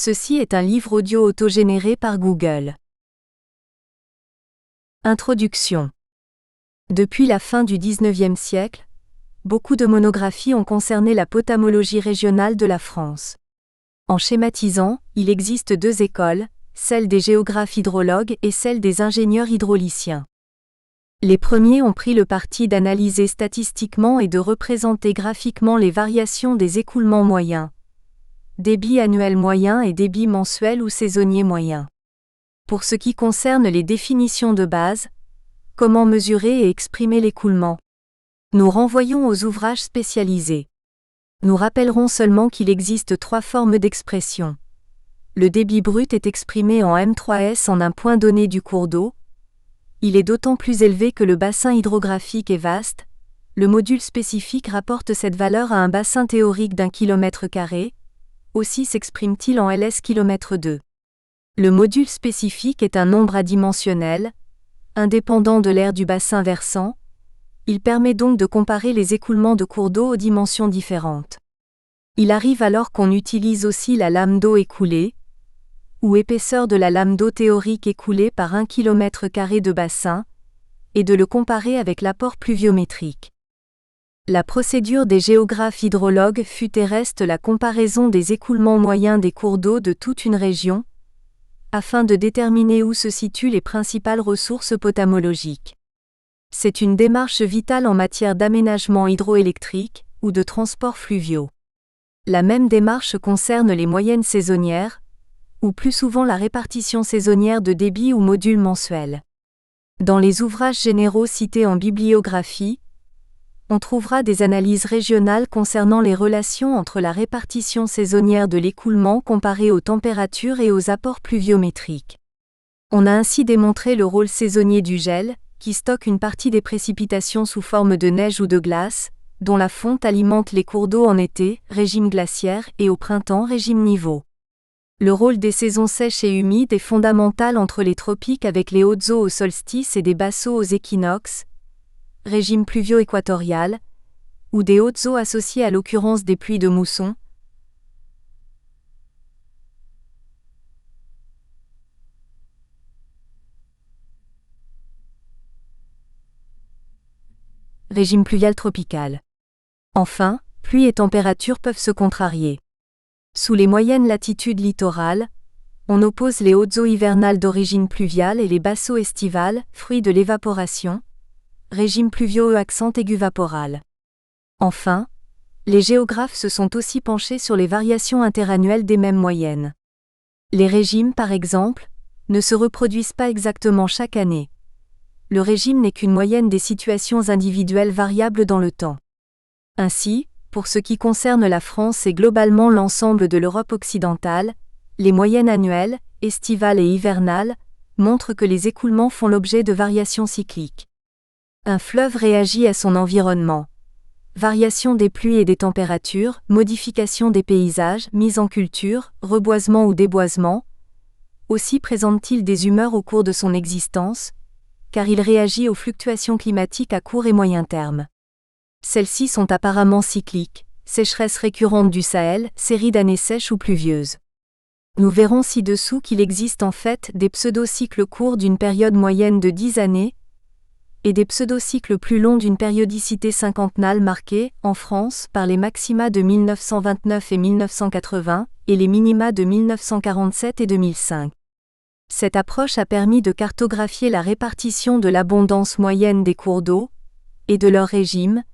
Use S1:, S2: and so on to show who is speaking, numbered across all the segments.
S1: Ceci est un livre audio autogénéré par Google. Introduction. Depuis la fin du XIXe siècle, beaucoup de monographies ont concerné la potamologie régionale de la France. En schématisant, il existe deux écoles, celle des géographes hydrologues et celle des ingénieurs hydrauliciens. Les premiers ont pris le parti d'analyser statistiquement et de représenter graphiquement les variations des écoulements moyens, débit annuel moyen et débit mensuel ou saisonnier moyen. Pour ce qui concerne les définitions de base, comment mesurer et exprimer l'écoulement, nous renvoyons aux ouvrages spécialisés. Nous rappellerons seulement qu'il existe trois formes d'expression. Le débit brut est exprimé en M3S en un point donné du cours d'eau. Il est d'autant plus élevé que le bassin hydrographique est vaste. Le module spécifique rapporte cette valeur à un bassin théorique d'1 km². Aussi s'exprime-t-il en ls km². Le module spécifique est un nombre adimensionnel, indépendant de l'aire du bassin versant. Il permet donc de comparer les écoulements de cours d'eau aux dimensions différentes. Il arrive alors qu'on utilise aussi la lame d'eau écoulée, ou épaisseur de la lame d'eau théorique écoulée par 1 km² de bassin, et de le comparer avec l'apport pluviométrique. La procédure des géographes hydrologues fut et reste la comparaison des écoulements moyens des cours d'eau de toute une région, afin de déterminer où se situent les principales ressources potamologiques. C'est une démarche vitale en matière d'aménagement hydroélectrique ou de transports fluviaux. La même démarche concerne les moyennes saisonnières, ou plus souvent la répartition saisonnière de débit ou modules mensuels. Dans les ouvrages généraux cités en bibliographie, on trouvera des analyses régionales concernant les relations entre la répartition saisonnière de l'écoulement comparée aux températures et aux apports pluviométriques. On a ainsi démontré le rôle saisonnier du gel, qui stocke une partie des précipitations sous forme de neige ou de glace, dont la fonte alimente les cours d'eau en été, régime glaciaire, et au printemps, régime niveau. Le rôle des saisons sèches et humides est fondamental entre les tropiques avec les hautes eaux au solstice et des basses eaux aux équinoxes, régime pluvio-équatorial, ou des hautes eaux associées à l'occurrence des pluies de mousson, régime pluvial tropical. Enfin, pluie et température peuvent se contrarier. Sous les moyennes latitudes littorales, on oppose les hautes eaux hivernales d'origine pluviale et les basses eaux estivales, fruits de l'évaporation, régime pluvio accent aigu vaporal. Enfin, les géographes se sont aussi penchés sur les variations interannuelles des mêmes moyennes. Les régimes, par exemple, ne se reproduisent pas exactement chaque année. Le régime n'est qu'une moyenne des situations individuelles variables dans le temps. Ainsi, pour ce qui concerne la France et globalement l'ensemble de l'Europe occidentale, les moyennes annuelles, estivales et hivernales, montrent que les écoulements font l'objet de variations cycliques. Un fleuve réagit à son environnement. Variation des pluies et des températures, modification des paysages, mise en culture, reboisement ou déboisement. Aussi présente-t-il des humeurs au cours de son existence, car il réagit aux fluctuations climatiques à court et moyen terme. Celles-ci sont apparemment cycliques, sécheresse récurrente du Sahel, série d'années sèches ou pluvieuses. Nous verrons ci-dessous qu'il existe en fait des pseudocycles courts d'une période moyenne de 10 années, et des pseudocycles plus longs d'une périodicité cinquantennale marquée, en France, par les maxima de 1929 et 1980, et les minima de 1947 et 2005. Cette approche a permis de cartographier la répartition de l'abondance moyenne des cours d'eau, et de leur régime.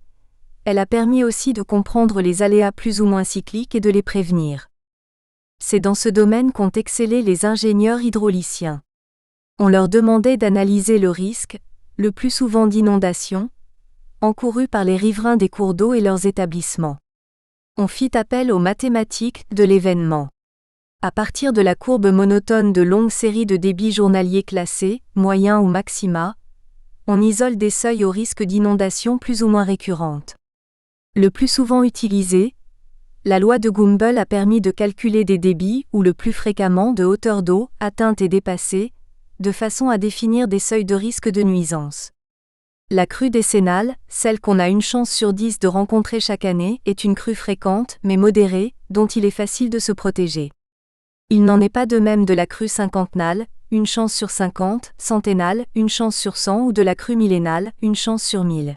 S1: Elle a permis aussi de comprendre les aléas plus ou moins cycliques et de les prévenir. C'est dans ce domaine qu'ont excellé les ingénieurs hydrauliciens. On leur demandait d'analyser le risque, le plus souvent d'inondation, encouru par les riverains des cours d'eau et leurs établissements. On fit appel aux mathématiques de l'événement. À partir de la courbe monotone de longues séries de débits journaliers classés, moyens ou maxima, on isole des seuils au risque d'inondation plus ou moins récurrentes. Le plus souvent utilisé, la loi de Gumbel a permis de calculer des débits ou le plus fréquemment de hauteur d'eau, atteinte et dépassée, de façon à définir des seuils de risque de nuisance. La crue décennale, celle qu'on a une chance sur 10 de rencontrer chaque année, est une crue fréquente mais modérée, dont il est facile de se protéger. Il n'en est pas de même de la crue cinquantennale, une chance sur 50, centennale, une chance sur 100 ou de la crue millénale, une chance sur 1000.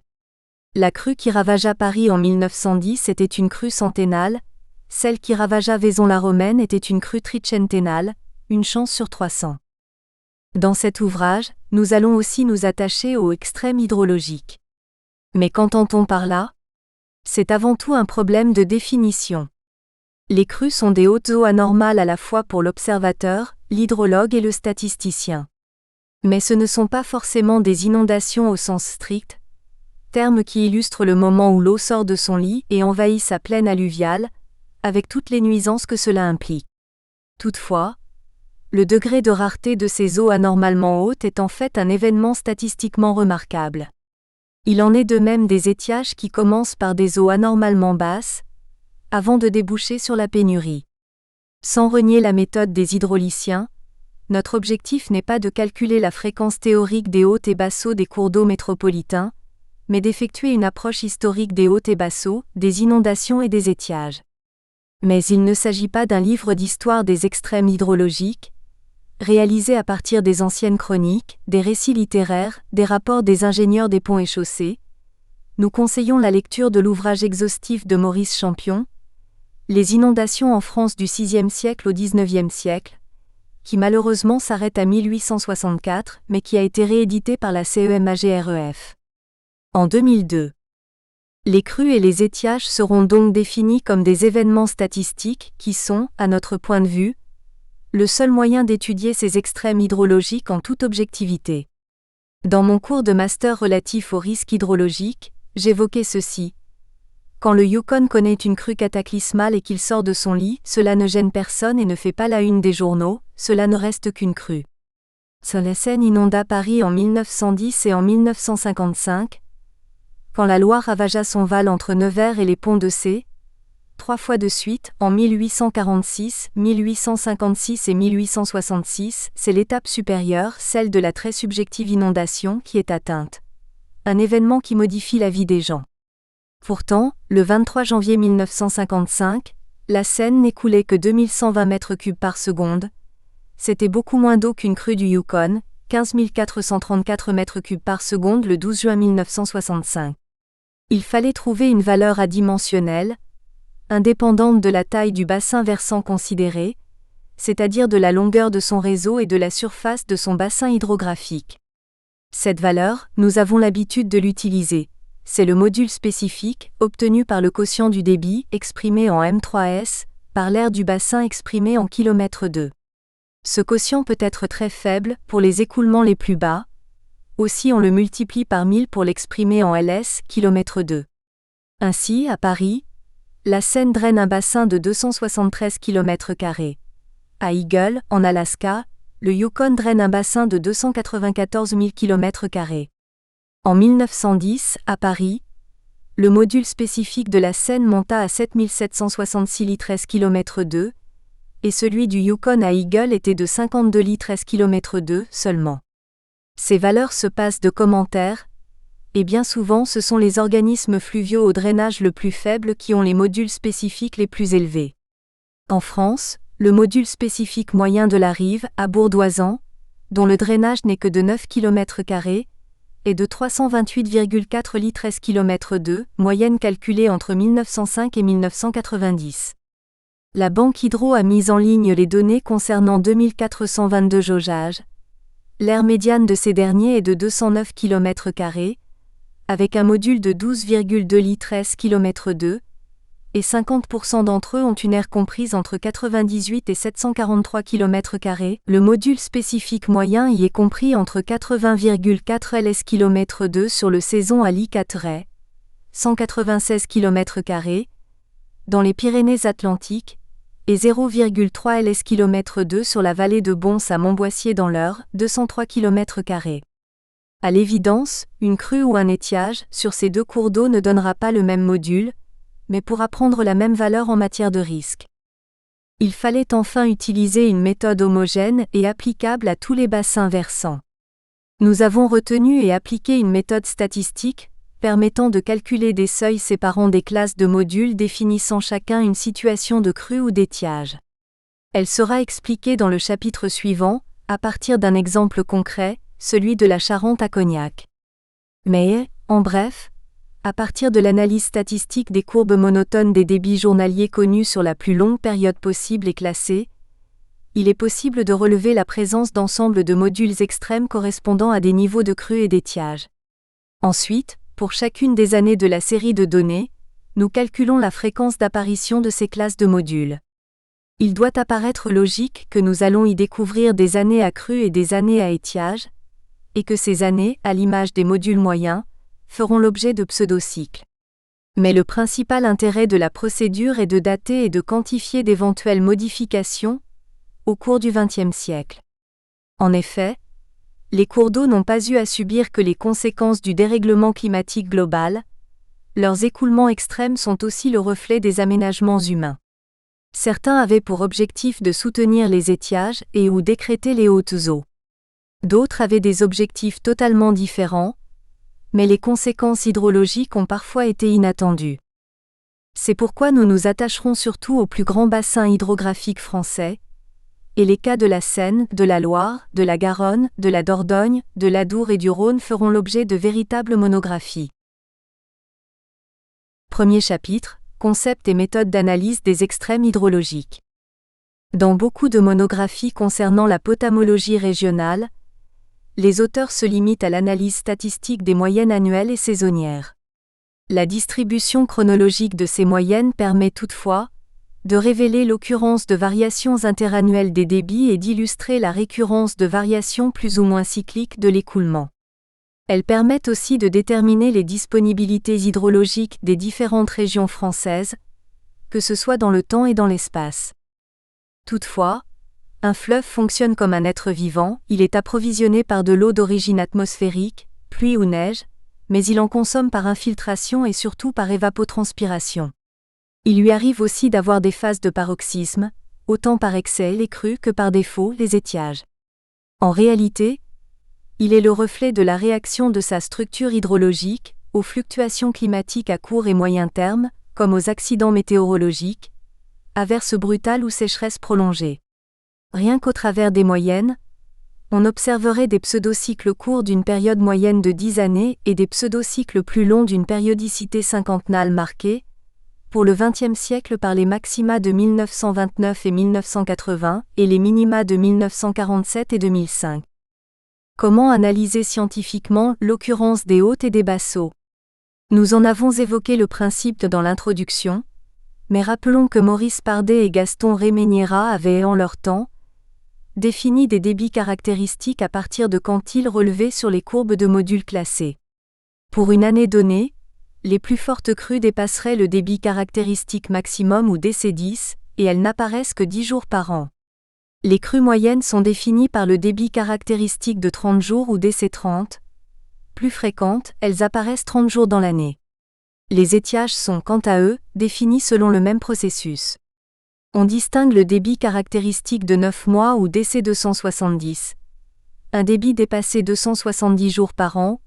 S1: La crue qui ravagea Paris en 1910 était une crue centennale, celle qui ravagea Vaison-la-Romaine était une crue tricentennale, une chance sur 300. Dans cet ouvrage, nous allons aussi nous attacher aux extrêmes hydrologiques. Mais qu'entend-on par là ? C'est avant tout un problème de définition. Les crues sont des hautes eaux anormales à la fois pour l'observateur, l'hydrologue et le statisticien. Mais ce ne sont pas forcément des inondations au sens strict, terme qui illustre le moment où l'eau sort de son lit et envahit sa plaine alluviale, avec toutes les nuisances que cela implique. Toutefois, le degré de rareté de ces eaux anormalement hautes est en fait un événement statistiquement remarquable. Il en est de même des étiages qui commencent par des eaux anormalement basses, avant de déboucher sur la pénurie. Sans renier la méthode des hydrauliciens, notre objectif n'est pas de calculer la fréquence théorique des hautes et basses eaux des cours d'eau métropolitains, mais d'effectuer une approche historique des hautes et basses eaux, des inondations et des étiages. Mais il ne s'agit pas d'un livre d'histoire des extrêmes hydrologiques, réalisé à partir des anciennes chroniques, des récits littéraires, des rapports des ingénieurs des ponts et chaussées. Nous conseillons la lecture de l'ouvrage exhaustif de Maurice Champion, Les inondations en France du VIe siècle au XIXe siècle, qui malheureusement s'arrête à 1864, mais qui a été réédité par la CEMAGREF. En 2002. Les crues et les étiages seront donc définis comme des événements statistiques qui sont, à notre point de vue, le seul moyen d'étudier ces extrêmes hydrologiques en toute objectivité. Dans mon cours de master relatif aux risques hydrologiques, j'évoquais ceci. Quand le Yukon connaît une crue cataclysmale et qu'il sort de son lit, cela ne gêne personne et ne fait pas la une des journaux, cela ne reste qu'une crue. La Seine inonda Paris en 1910 et en 1955. Quand la Loire ravagea son val entre Nevers et les ponts de C, 3 fois de suite, en 1846, 1856 et 1866, c'est l'étape supérieure, celle de la très subjective inondation, qui est atteinte. Un événement qui modifie la vie des gens. Pourtant, le 23 janvier 1955, la Seine n'écoulait que 2120 mètres cubes par seconde. C'était beaucoup moins d'eau qu'une crue du Yukon, 15 434 mètres cubes par seconde le 12 juin 1965. Il fallait trouver une valeur adimensionnelle, indépendante de la taille du bassin versant considéré, c'est-à-dire de la longueur de son réseau et de la surface de son bassin hydrographique. Cette valeur, nous avons l'habitude de l'utiliser. C'est le module spécifique, obtenu par le quotient du débit, exprimé en M3S, par l'aire du bassin exprimé en km². Ce quotient peut être très faible pour les écoulements les plus bas. Aussi on le multiplie par 1000 pour l'exprimer en LS, km². Ainsi, à Paris, la Seine draine un bassin de 273 km². À Eagle, en Alaska, le Yukon draine un bassin de 294 000 km². En 1910, à Paris, le module spécifique de la Seine monta à 7766 litres km², et celui du Yukon à Eagle était de 52 litres km² seulement. Ces valeurs se passent de commentaires, et bien souvent ce sont les organismes fluviaux au drainage le plus faible qui ont les modules spécifiques les plus élevés. En France, le module spécifique moyen de la rive, à Bourdoisan, dont le drainage n'est que de 9 km², est de 328,4 litres km², moyenne calculée entre 1905 et 1990. La Banque Hydro a mis en ligne les données concernant 2422 jaugeages. L'aire médiane de ces derniers est de 209 km², avec un module de 12,2 litres km², et 50% d'entre eux ont une aire comprise entre 98 et 743 km². Le module spécifique moyen y est compris entre 80,4 ls km² sur le saison à Licateret, 196 km², dans les Pyrénées-Atlantiques, et 0,3 ls km² sur la vallée de Bons à Montboissier dans l'Eure, 203 km². À l'évidence, une crue ou un étiage sur ces deux cours d'eau ne donnera pas le même module, mais pourra prendre la même valeur en matière de risque. Il fallait enfin utiliser une méthode homogène et applicable à tous les bassins versants. Nous avons retenu et appliqué une méthode statistique, permettant de calculer des seuils séparant des classes de modules définissant chacun une situation de crue ou d'étiage. Elle sera expliquée dans le chapitre suivant, à partir d'un exemple concret, celui de la Charente à Cognac. Mais, en bref, à partir de l'analyse statistique des courbes monotones des débits journaliers connus sur la plus longue période possible et classés, il est possible de relever la présence d'ensembles de modules extrêmes correspondant à des niveaux de crue et d'étiage. Ensuite, pour chacune des années de la série de données, nous calculons la fréquence d'apparition de ces classes de modules. Il doit apparaître logique que nous allons y découvrir des années à crue et des années à étiage, et que ces années, à l'image des modules moyens, feront l'objet de pseudocycles. Mais le principal intérêt de la procédure est de dater et de quantifier d'éventuelles modifications au cours du XXe siècle. En effet, les cours d'eau n'ont pas eu à subir que les conséquences du dérèglement climatique global, leurs écoulements extrêmes sont aussi le reflet des aménagements humains. Certains avaient pour objectif de soutenir les étiages et ou décréter les hautes eaux. D'autres avaient des objectifs totalement différents, mais les conséquences hydrologiques ont parfois été inattendues. C'est pourquoi nous nous attacherons surtout aux plus grands bassins hydrographiques français, et les cas de la Seine, de la Loire, de la Garonne, de la Dordogne, de l'Adour et du Rhône feront l'objet de véritables monographies. Premier chapitre, concepts et méthodes d'analyse des extrêmes hydrologiques. Dans beaucoup de monographies concernant la potamologie régionale, les auteurs se limitent à l'analyse statistique des moyennes annuelles et saisonnières. La distribution chronologique de ces moyennes permet toutefois de révéler l'occurrence de variations interannuelles des débits et d'illustrer la récurrence de variations plus ou moins cycliques de l'écoulement. Elles permettent aussi de déterminer les disponibilités hydrologiques des différentes régions françaises, que ce soit dans le temps et dans l'espace. Toutefois, un fleuve fonctionne comme un être vivant, il est approvisionné par de l'eau d'origine atmosphérique, pluie ou neige, mais il en consomme par infiltration et surtout par évapotranspiration. Il lui arrive aussi d'avoir des phases de paroxysme, autant par excès les crues que par défaut les étiages. En réalité, il est le reflet de la réaction de sa structure hydrologique, aux fluctuations climatiques à court et moyen terme, comme aux accidents météorologiques, averses brutales ou sécheresses prolongées. Rien qu'au travers des moyennes, on observerait des pseudocycles courts d'une période moyenne de 10 années et des pseudocycles plus longs d'une périodicité cinquantennale marquée, pour le XXe siècle par les maxima de 1929 et 1980 et les minima de 1947 et 2005. Comment analyser scientifiquement l'occurrence des hautes et des basses eaux? Nous en avons évoqué le principe dans l'introduction, mais rappelons que Maurice Pardet et Gaston Réméniéra avaient en leur temps défini des débits caractéristiques à partir de quantiles relevés sur les courbes de modules classés. Pour une année donnée, les plus fortes crues dépasseraient le débit caractéristique maximum ou DC10, et elles n'apparaissent que 10 jours par an. Les crues moyennes sont définies par le débit caractéristique de 30 jours ou DC30. Plus fréquentes, elles apparaissent 30 jours dans l'année. Les étiages sont, quant à eux, définis selon le même processus. On distingue le débit caractéristique de 9 mois ou DC270. Un débit dépassé 270 jours par an,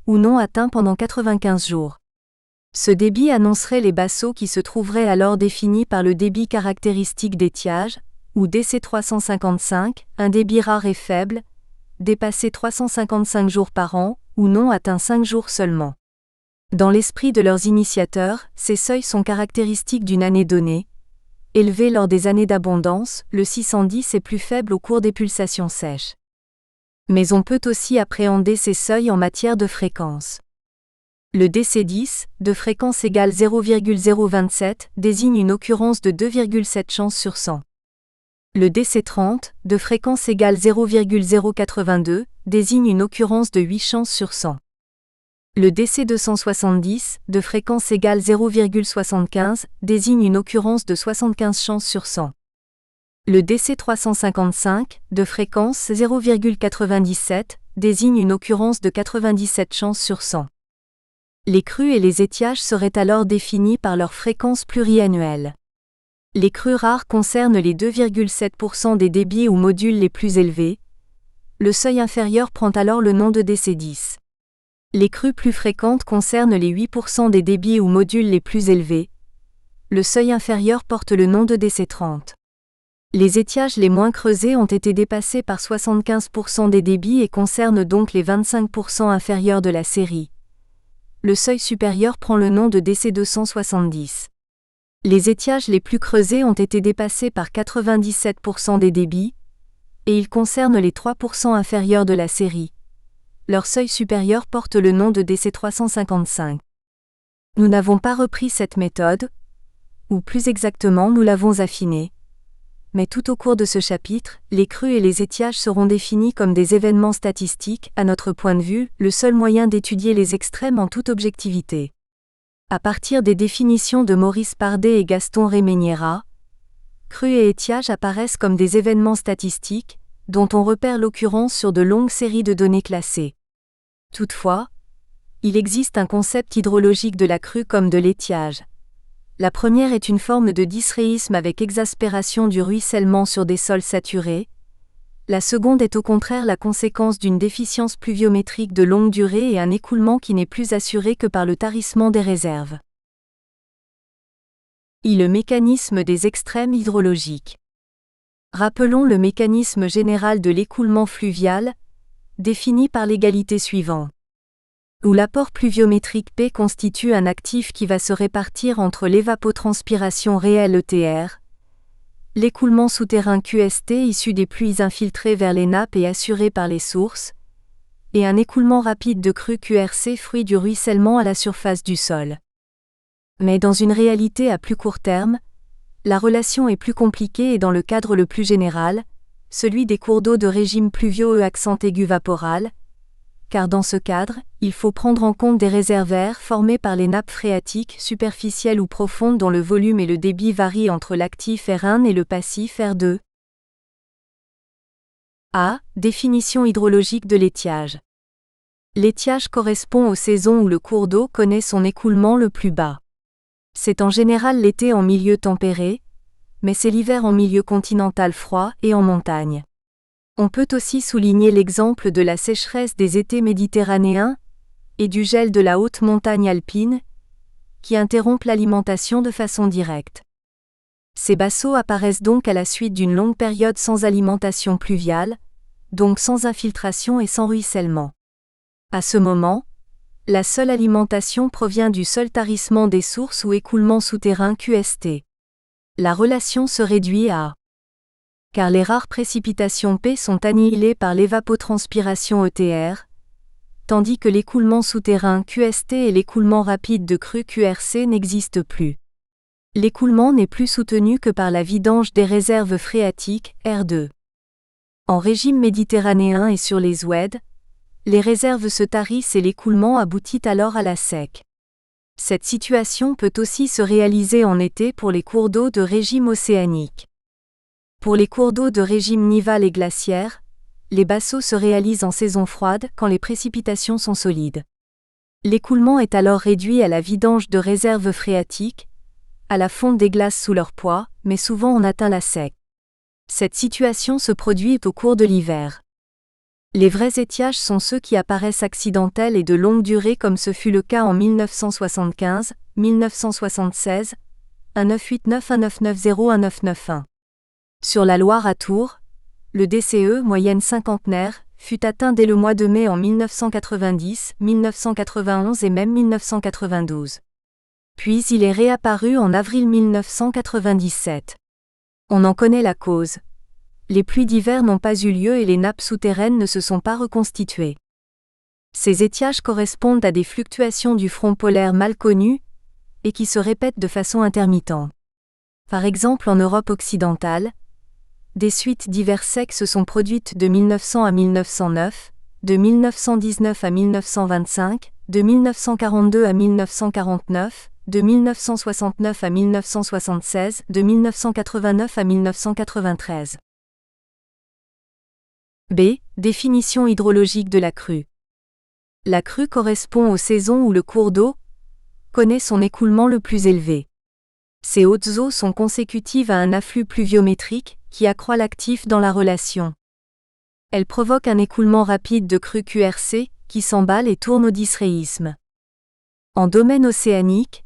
S1: ou non atteint pendant 95 jours. Ce débit annoncerait les basses eaux qui se trouveraient alors définies par le débit caractéristique d'étiage, ou DC355, un débit rare et faible, dépassé 355 jours par an, ou non atteint 5 jours seulement. Dans l'esprit de leurs initiateurs, ces seuils sont caractéristiques d'une année donnée. Élevé lors des années d'abondance, le 610 est plus faible au cours des pulsations sèches. Mais on peut aussi appréhender ces seuils en matière de fréquence. Le DC10, de fréquence égale 0,027, désigne une occurrence de 2,7 chances sur 100. Le DC30, de fréquence égale 0,082, désigne une occurrence de 8 chances sur 100. Le DC270, de fréquence égale 0,75, désigne une occurrence de 75 chances sur 100. Le DC355, de fréquence 0,97, désigne une occurrence de 97 chances sur 100. Les crues et les étiages seraient alors définis par leur fréquence pluriannuelle. Les crues rares concernent les 2,7% des débits ou modules les plus élevés. Le seuil inférieur prend alors le nom de DC10. Les crues plus fréquentes concernent les 8% des débits ou modules les plus élevés. Le seuil inférieur porte le nom de DC30. Les étiages les moins creusés ont été dépassés par 75% des débits et concernent donc les 25% inférieurs de la série. Le seuil supérieur prend le nom de DC270. Les étiages les plus creusés ont été dépassés par 97% des débits, et ils concernent les 3% inférieurs de la série. Leur seuil supérieur porte le nom de DC355. Nous n'avons pas repris cette méthode, ou plus exactement nous l'avons affinée. Mais tout au cours de ce chapitre, les crues et les étiages seront définis comme des événements statistiques, à notre point de vue, le seul moyen d'étudier les extrêmes en toute objectivité. À partir des définitions de Maurice Pardet et Gaston Réméniéra, crues et étiages apparaissent comme des événements statistiques, dont on repère l'occurrence sur de longues séries de données classées. Toutefois, il existe un concept hydrologique de la crue comme de l'étiage. La première est une forme de dysréisme avec exaspération du ruissellement sur des sols saturés. La seconde est au contraire la conséquence d'une déficience pluviométrique de longue durée et un écoulement qui n'est plus assuré que par le tarissement des réserves. Le mécanisme des extrêmes hydrologiques. Rappelons le mécanisme général de l'écoulement fluvial, défini par l'égalité suivante. Où l'apport pluviométrique P constitue un actif qui va se répartir entre l'évapotranspiration réelle ETR, l'écoulement souterrain QST issu des pluies infiltrées vers les nappes et assuré par les sources, et un écoulement rapide de crue QRC fruit du ruissellement à la surface du sol. Mais dans une réalité à plus court terme, la relation est plus compliquée et dans le cadre le plus général, celui des cours d'eau de régime pluvio accent aigu vaporal, car dans ce cadre, il faut prendre en compte des réservoirs formés par les nappes phréatiques superficielles ou profondes dont le volume et le débit varient entre l'actif R1 et le passif R2. A. Définition hydrologique de l'étiage. L'étiage correspond aux saisons où le cours d'eau connaît son écoulement le plus bas. C'est en général l'été en milieu tempéré, mais c'est l'hiver en milieu continental froid et en montagne. On peut aussi souligner l'exemple de la sécheresse des étés méditerranéens et du gel de la haute montagne alpine, qui interrompent l'alimentation de façon directe. Ces bassaux apparaissent donc à la suite d'une longue période sans alimentation pluviale, donc sans infiltration et sans ruissellement. À ce moment, la seule alimentation provient du seul tarissement des sources ou écoulement souterrain QST. La relation se réduit à car les rares précipitations P sont annihilées par l'évapotranspiration ETR, tandis que l'écoulement souterrain QST et l'écoulement rapide de crue QRC n'existent plus. L'écoulement n'est plus soutenu que par la vidange des réserves phréatiques R2. En régime méditerranéen et sur les oueds, les réserves se tarissent et l'écoulement aboutit alors à la sec. Cette situation peut aussi se réaliser en été pour les cours d'eau de régime océanique. Pour les cours d'eau de régime nival et glaciaire, les bassaux se réalisent en saison froide quand les précipitations sont solides. L'écoulement est alors réduit à la vidange de réserves phréatiques, à la fonte des glaces sous leur poids, mais souvent on atteint la sec. Cette situation se produit au cours de l'hiver. Les vrais étiages sont ceux qui apparaissent accidentels et de longue durée comme ce fut le cas en 1975, 1976, 1989, 1990, 1991. Sur la Loire à Tours, le DCE moyenne cinquantenaire fut atteint dès le mois de mai en 1990, 1991 et même 1992. Puis il est réapparu en avril 1997. On en connaît la cause. Les pluies d'hiver n'ont pas eu lieu et les nappes souterraines ne se sont pas reconstituées. Ces étiages correspondent à des fluctuations du front polaire mal connues et qui se répètent de façon intermittente. Par exemple en Europe occidentale, des suites d'hivers secs se sont produites de 1900 à 1909, de 1919 à 1925, de 1942 à 1949, de 1969 à 1976, de 1989 à 1993. B. Définition hydrologique de la crue. La crue correspond aux saisons où le cours d'eau connaît son écoulement le plus élevé. Ces hautes eaux sont consécutives à un afflux pluviométrique qui accroît l'actif dans la relation. Elles provoquent un écoulement rapide de crue QRC qui s'emballe et tourne au dysréisme. En domaine océanique,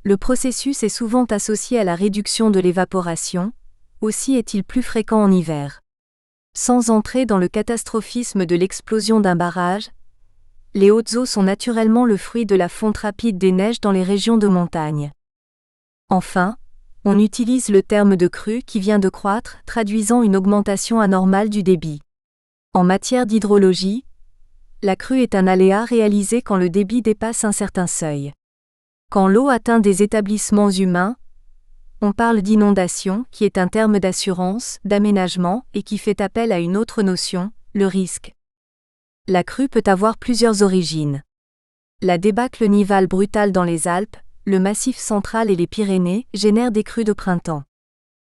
S1: le processus est souvent associé à la réduction de l'évaporation, aussi est-il plus fréquent en hiver. Sans entrer dans le catastrophisme de l'explosion d'un barrage, les hautes eaux sont naturellement le fruit de la fonte rapide des neiges dans les régions de montagne. Enfin, on utilise le terme de crue qui vient de croître, traduisant une augmentation anormale du débit. En matière d'hydrologie, la crue est un aléa réalisé quand le débit dépasse un certain seuil. Quand l'eau atteint des établissements humains, on parle d'inondation, qui est un terme d'assurance, d'aménagement, et qui fait appel à une autre notion, le risque. La crue peut avoir plusieurs origines. La débâcle nivale brutale dans les Alpes, le Massif central et les Pyrénées génèrent des crues de printemps.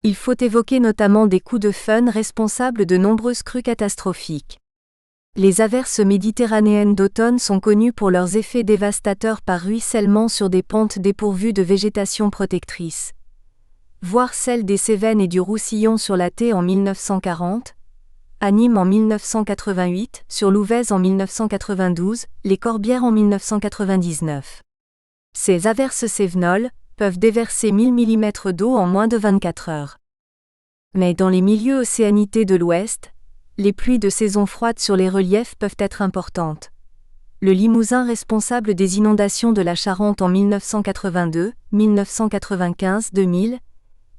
S1: Il faut évoquer notamment des coups de fön responsables de nombreuses crues catastrophiques. Les averses méditerranéennes d'automne sont connues pour leurs effets dévastateurs par ruissellement sur des pentes dépourvues de végétation protectrice. Voir celle des Cévennes et du Roussillon sur la Thé en 1940, à Nîmes en 1988, sur l'Ouvèze en 1992, les Corbières en 1999. Ces averses cévenoles peuvent déverser 1000 mm d'eau en moins de 24 heures. Mais dans les milieux océanités de l'Ouest, les pluies de saison froide sur les reliefs peuvent être importantes. Le Limousin responsable des inondations de la Charente en 1982, 1995, 2000,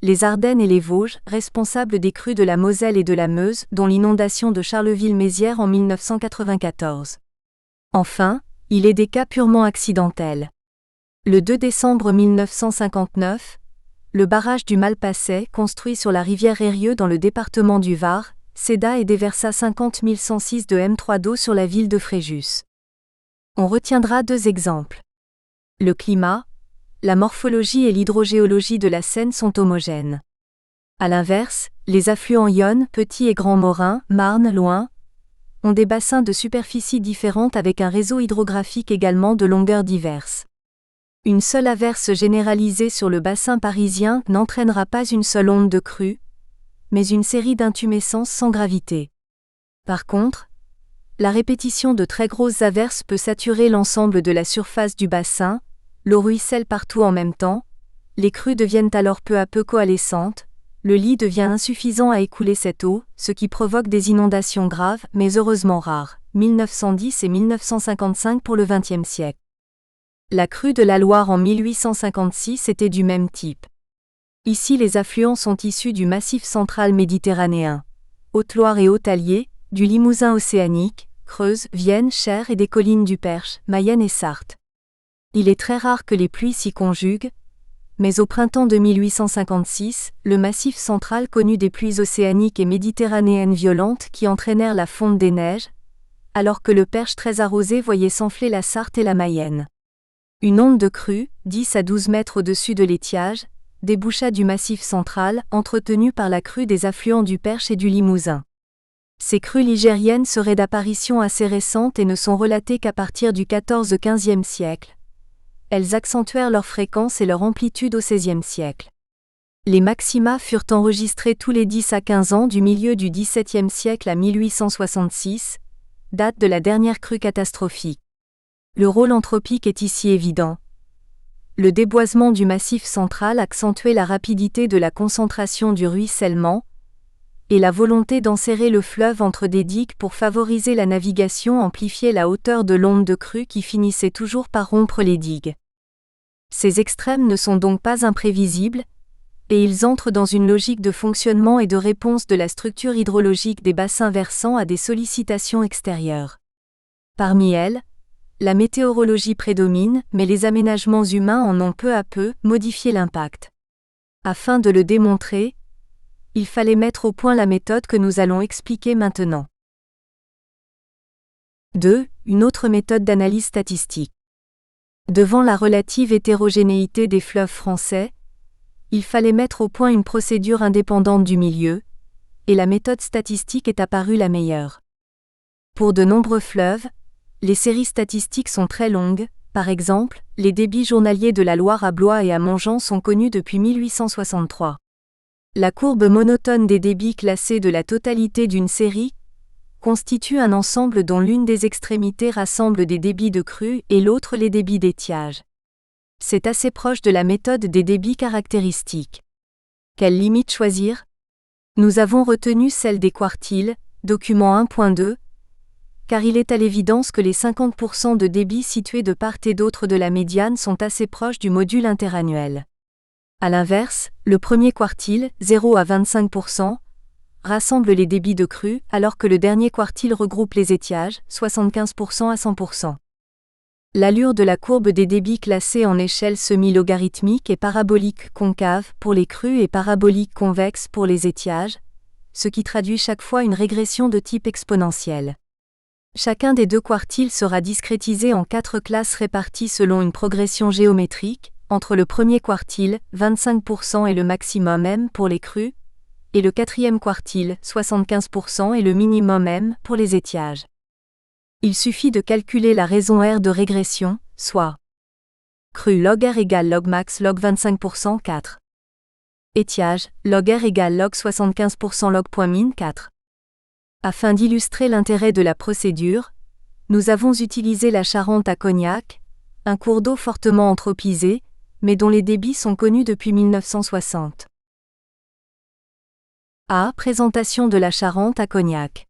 S1: les Ardennes et les Vosges, responsables des crues de la Moselle et de la Meuse, dont l'inondation de Charleville-Mézières en 1994. Enfin, il est des cas purement accidentels. Le 2 décembre 1959, le barrage du Malpasset, construit sur la rivière Eyrieux dans le département du Var, céda et déversa 50 106 de M3 d'eau sur la ville de Fréjus. On retiendra deux exemples. Le climat, la morphologie et l'hydrogéologie de la Seine sont homogènes. À l'inverse, les affluents Yonne, Petit et Grand Morin, Marne, Loing, ont des bassins de superficie différentes avec un réseau hydrographique également de longueurs diverses. Une seule averse généralisée sur le bassin parisien n'entraînera pas une seule onde de crue, mais une série d'intumescences sans gravité. Par contre, la répétition de très grosses averses peut saturer l'ensemble de la surface du bassin, l'eau ruisselle partout en même temps, les crues deviennent alors peu à peu coalescentes, le lit devient insuffisant à écouler cette eau, ce qui provoque des inondations graves, mais heureusement rares, 1910 et 1955 pour le XXe siècle. La crue de la Loire en 1856 était du même type. Ici les affluents sont issus du Massif central méditerranéen, Haute-Loire et Haute-Allier, du Limousin océanique, Creuse, Vienne, Cher et des collines du Perche, Mayenne et Sarthe. Il est très rare que les pluies s'y conjuguent, mais au printemps de 1856, le Massif central connut des pluies océaniques et méditerranéennes violentes qui entraînèrent la fonte des neiges, alors que le Perche très arrosé voyait s'enfler la Sarthe et la Mayenne. Une onde de crue, 10 à 12 mètres au-dessus de l'étiage, déboucha du Massif central, entretenu par la crue des affluents du Perche et du Limousin. Ces crues ligériennes seraient d'apparition assez récente et ne sont relatées qu'à partir du XIV-XVe siècle. Elles accentuèrent leur fréquence et leur amplitude au XVIe siècle. Les maxima furent enregistrés tous les 10 à 15 ans du milieu du XVIIe siècle à 1866, date de la dernière crue catastrophique. Le rôle anthropique est ici évident. Le déboisement du Massif central accentuait la rapidité de la concentration du ruissellement, et la volonté d'enserrer le fleuve entre des digues pour favoriser la navigation amplifiait la hauteur de l'onde de crue qui finissait toujours par rompre les digues. Ces extrêmes ne sont donc pas imprévisibles, et ils entrent dans une logique de fonctionnement et de réponse de la structure hydrologique des bassins versants à des sollicitations extérieures. Parmi elles, la météorologie prédomine, mais les aménagements humains en ont peu à peu modifié l'impact. Afin de le démontrer, il fallait mettre au point la méthode que nous allons expliquer maintenant. 2. Une autre méthode d'analyse statistique. Devant la relative hétérogénéité des fleuves français, il fallait mettre au point une procédure indépendante du milieu, et la méthode statistique est apparue la meilleure. Pour de nombreux fleuves, les séries statistiques sont très longues, par exemple, les débits journaliers de la Loire à Blois et à Montjean sont connus depuis 1863. La courbe monotone des débits classés de la totalité d'une série constitue un ensemble dont l'une des extrémités rassemble des débits de crue et l'autre les débits d'étiage. C'est assez proche de la méthode des débits caractéristiques. Quelle limite choisir ? Nous avons retenu celle des quartiles, document 1.2, car il est à l'évidence que les 50% de débit situés de part et d'autre de la médiane sont assez proches du module interannuel. A l'inverse, le premier quartile, 0 à 25%, rassemble les débits de crue, alors que le dernier quartile regroupe les étiages, 75% à 100%. L'allure de la courbe des débits classée en échelle semi-logarithmique est parabolique concave pour les crues et parabolique convexe pour les étiages, ce qui traduit chaque fois une régression de type exponentiel. Chacun des deux quartiles sera discrétisé en 4 classes réparties selon une progression géométrique, entre le premier quartile, 25% et le maximum m pour les crues, et le quatrième quartile, 75% et le minimum m pour les étiages. Il suffit de calculer la raison R de régression, soit crue log R égale log max log 25% 4. Étiage, log R égale log 75% log point min 4. Afin d'illustrer l'intérêt de la procédure, nous avons utilisé la Charente à Cognac, un cours d'eau fortement anthropisé, mais dont les débits sont connus depuis 1960. A. Présentation de la Charente à Cognac.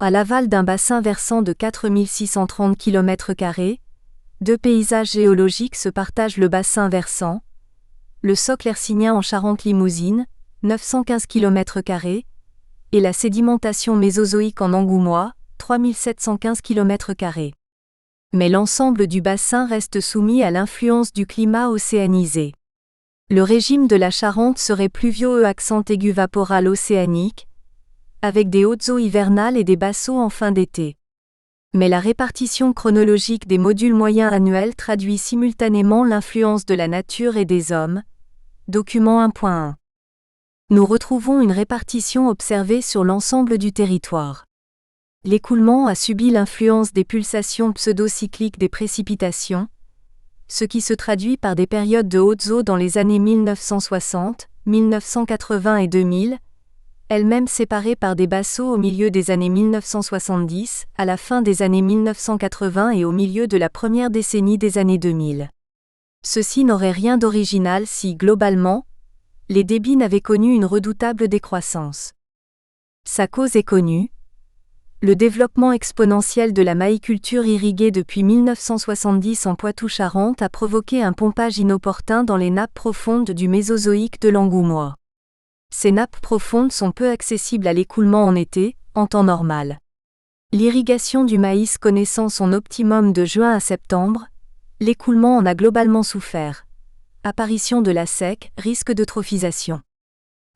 S1: À l'aval d'un bassin versant de 4630 km², deux paysages géologiques se partagent le bassin versant, le socle hercynien en Charente-Limousine, 915 km², et la sédimentation mésozoïque en Angoumois, 3715 km². Mais l'ensemble du bassin reste soumis à l'influence du climat océanisé. Le régime de la Charente serait pluvio-e-accent-aigu-vaporal océanique, avec des hautes eaux hivernales et des basses eaux en fin d'été. Mais la répartition chronologique des modules moyens annuels traduit simultanément l'influence de la nature et des hommes. Document 1.1. Nous retrouvons une répartition observée sur l'ensemble du territoire. L'écoulement a subi l'influence des pulsations pseudo-cycliques des précipitations, ce qui se traduit par des périodes de hautes eaux dans les années 1960, 1980 et 2000, elles-mêmes séparées par des basses eaux au milieu des années 1970, à la fin des années 1980 et au milieu de la première décennie des années 2000. Ceci n'aurait rien d'original si, globalement, les débits n'avaient connu une redoutable décroissance. Sa cause est connue. Le développement exponentiel de la maïculture irriguée depuis 1970 en Poitou-Charentes a provoqué un pompage inopportun dans les nappes profondes du Mésozoïque de l'Angoumois. Ces nappes profondes sont peu accessibles à l'écoulement en été, en temps normal. L'irrigation du maïs connaissant son optimum de juin à septembre, l'écoulement en a globalement souffert. Apparition de la sec, risque d'eutrophisation.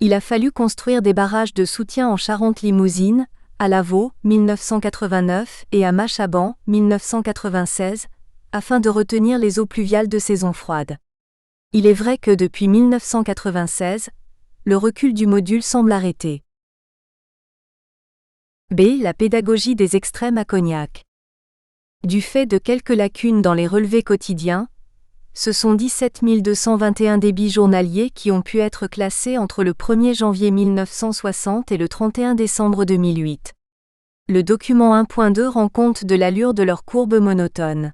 S1: Il a fallu construire des barrages de soutien en Charente-Limousine, à Lavaux, 1989, et à Machaban, 1996, afin de retenir les eaux pluviales de saison froide. Il est vrai que depuis 1996, le recul du module semble arrêté. B. La pédagogie des extrêmes à Cognac. Du fait de quelques lacunes dans les relevés quotidiens, ce sont 17 221 débits journaliers qui ont pu être classés entre le 1er janvier 1960 et le 31 décembre 2008. Le document 1.2 rend compte de l'allure de leur courbe monotone.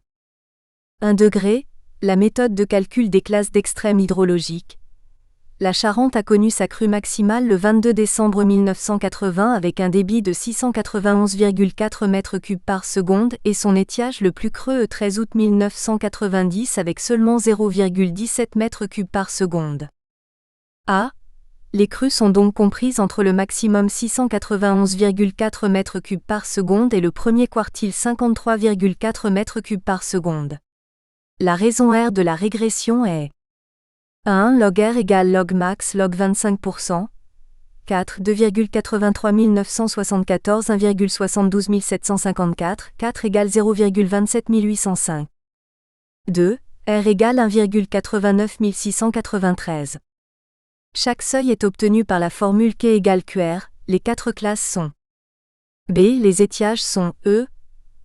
S1: 1 degré, la méthode de calcul des classes d'extrêmes hydrologiques. La Charente a connu sa crue maximale le 22 décembre 1980 avec un débit de 691,4 m3 par seconde et son étiage le plus creux le 13 août 1990 avec seulement 0,17 m3 par seconde. A. Les crues sont donc comprises entre le maximum 691,4 m3 par seconde et le premier quartile 53,4 m3 par seconde. La raison R de la régression est 1 log R égale log max log 25%, 4 2,83 974 1,72 754, 4 égale 0,27 805. 2. R égale 1,89 693. Chaque seuil est obtenu par la formule K égale QR, les 4 classes sont B. Les étiages sont E,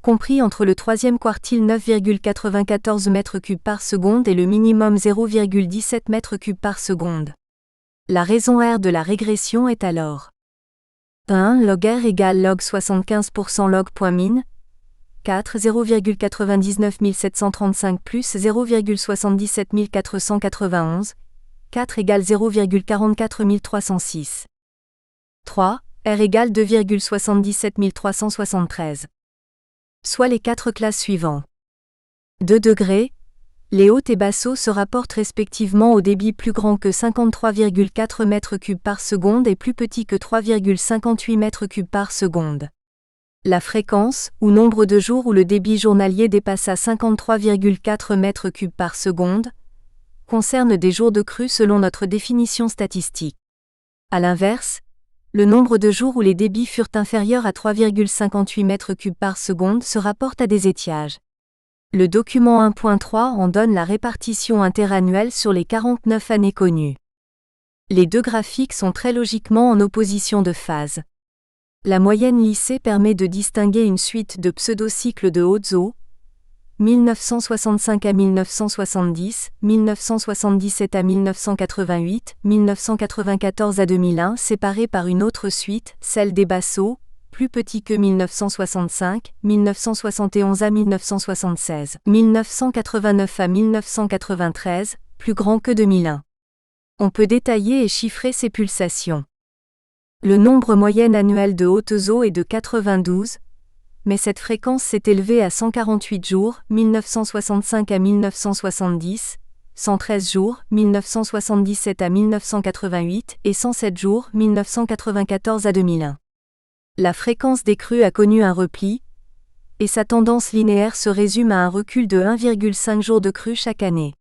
S1: compris entre le troisième quartile 9,94 m3 par seconde et le minimum 0,17 m3 par seconde. La raison R de la régression est alors 1 log R égale log 75% log point min, 4 0,99 735 plus 0,77 491, 4 égale 0,44 306. 3, R égale 2,77 373. Soit les 4 classes suivantes. 2 degrés. Les hautes et basses eaux se rapportent respectivement au débit plus grand que 53,4 m3 par seconde et plus petit que 3,58 m3 par seconde. La fréquence, ou nombre de jours où le débit journalier dépassa 53,4 m3 par seconde, concerne des jours de crue selon notre définition statistique. A l'inverse, le nombre de jours où les débits furent inférieurs à 3,58 m3 par seconde se rapporte à des étiages. Le document 1.3 en donne la répartition interannuelle sur les 49 années connues. Les deux graphiques sont très logiquement en opposition de phase. La moyenne lissée permet de distinguer une suite de pseudocycles de hautes eaux, 1965 à 1970, 1977 à 1988, 1994 à 2001 séparés par une autre suite, celle des basses eaux, plus petit que 1965, 1971 à 1976, 1989 à 1993, plus grand que 2001. On peut détailler et chiffrer ces pulsations. Le nombre moyen annuel de hautes eaux est de 92, mais cette fréquence s'est élevée à 148 jours, 1965 à 1970, 113 jours, 1977 à 1988 et 107 jours, 1994 à 2001. La fréquence des crues a connu un repli, et sa tendance linéaire se résume à un recul de 1,5 jours de crue chaque année.